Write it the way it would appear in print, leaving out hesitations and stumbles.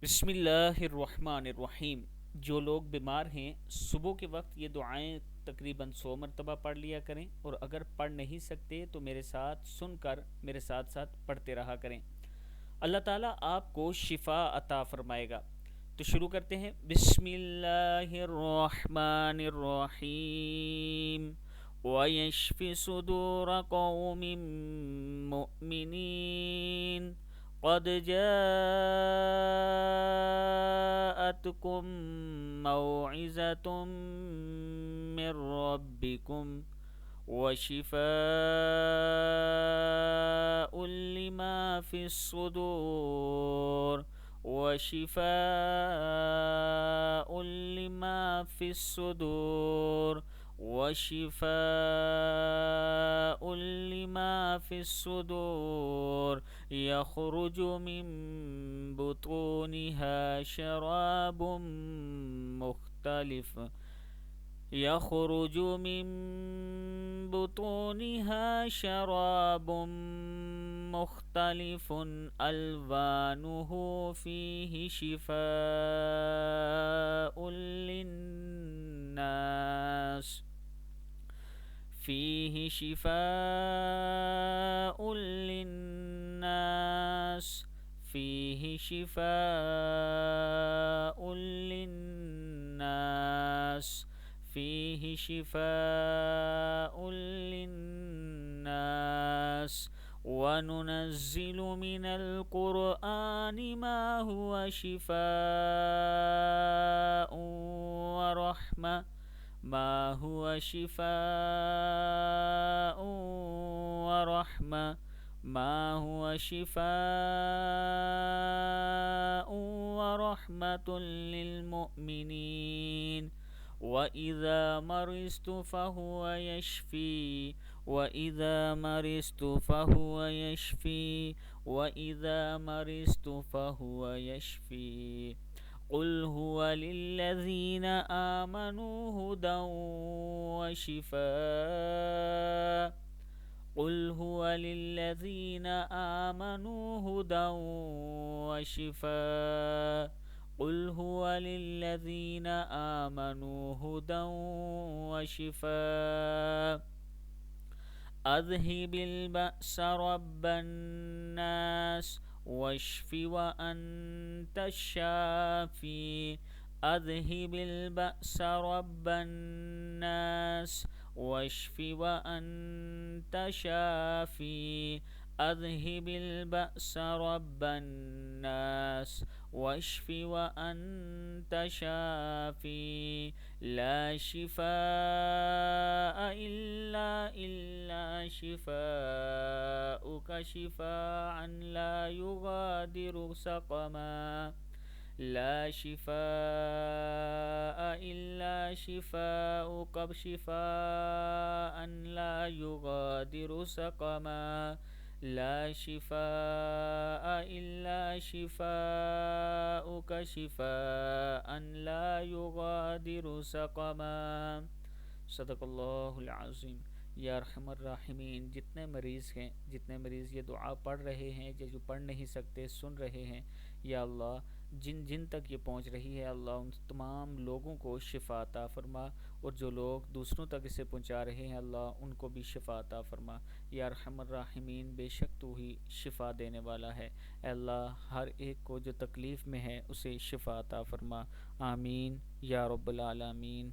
बिस्मिल्लाहिर्रहमानिर्रहीम। जो लोग बीमार हैं सुबह के वक्त ये दुआएं तकरीबन 100 मरतबा पढ़ लिया करें, और अगर पढ़ नहीं सकते तो मेरे साथ सुनकर मेरे साथ साथ पढ़ते रहा करें। अल्लाह ताला आपको शिफा अता फरमाएगा। तो शुरू करते हैं। बिस्मिल्लाहिर्रहमानिर्रहीम। वयश्फि सुदूर कौमिन मुमिनीन क़द जाअतकुम मौइज़तुम मिर रब्बिकुम वशिफ़ाउन लिमा फ़िस्सुदूर वशिफ़ाउन लिमा फ़िस्सुदूर वशिफ़ाउन लिमा फ़िस्सुदूर यख़रुजु मिन बुतूनिहा शराबुम मुख्तलिफ यख़रुजु मिन बुतूनिहा शराबुम मुख्तलिफुन अल्वानुहु फ़ीहि शिफ़ाउन लिन्नास फ़ीहि शिफ़ाउन लिन्नास फ़ीहि शिफ़ाउन लिन्नास फ़ीहि शिफ़ाउन लिन्नास वनुनज़्ज़िलु मिनल क़ुरआनि मा हुवा शिफ़ाउन व रहमा मा हुवा शिफ़ाउन व रहमा मा हुवा शिफ़ाउन व रहमतुल लिल मुमिनीन वइज़ा मरिज़्तु फ़हुवा यशफ़ी वइज़ा मरिज़्तु फ़हुवा यशफ़ी वइज़ा मरिज़्तु फ़हुवा यशफ़ी क़ुल हुवा लिल्लज़ीना आमनू हुदन व शिफ़ाअ क़ुल हुवा लिल्लज़ीना आमनू हुदन व शिफ़ाअ क़ुल हुवा लिल्लज़ीना आमनू हुदन व शिफ़ाअ अज़हिबिल बअस रब्बन्नास वश्फि व अन्त शाफ़ी अज़हिबिल बअस रब्बन्नास वश्फि व अन्त शाफ़ी अज़हिबिल बअस रब्बन्नास वश्फि व अन्त शाफ़ी ला शिफ़ाअ इल्ला शिफ़ाउक शिफ़ाअन ला युगादिरु सक़मा ला शिफ़ाअ इल्ला शिफ़ाउक शिफ़ाअन ला युगादिरु सक़मा ला शिफ़ाअ इल्ला शिफ़ाउक शिफ़ाअन ला युगादिरु सक़मा। सदक़ल्लाहुल अज़ीम। या अरहमर राहिमीन, जितने मरीज़ हैं, जितने मरीज़ ये दुआ पढ़ रहे हैं, जो पढ़ नहीं सकते सुन रहे हैं, या अल्लाह जिन जिन तक ये पहुँच रही है, अल्लाह उन तमाम लोगों को शिफ़ा अता फ़रमा, और जो लोग दूसरों तक इसे पहुँचा रहे हैं, अल्लाह उनको भी शिफ़ा अता फ़रमा। या अरहमर राहिमीन, बेशक तू ही शिफ़ा देने वाला है। अल्लाह हर एक को जो तकलीफ़ में है उसे शिफ़ा अता फ़रमा। आमीन या रब्बल आलमीन।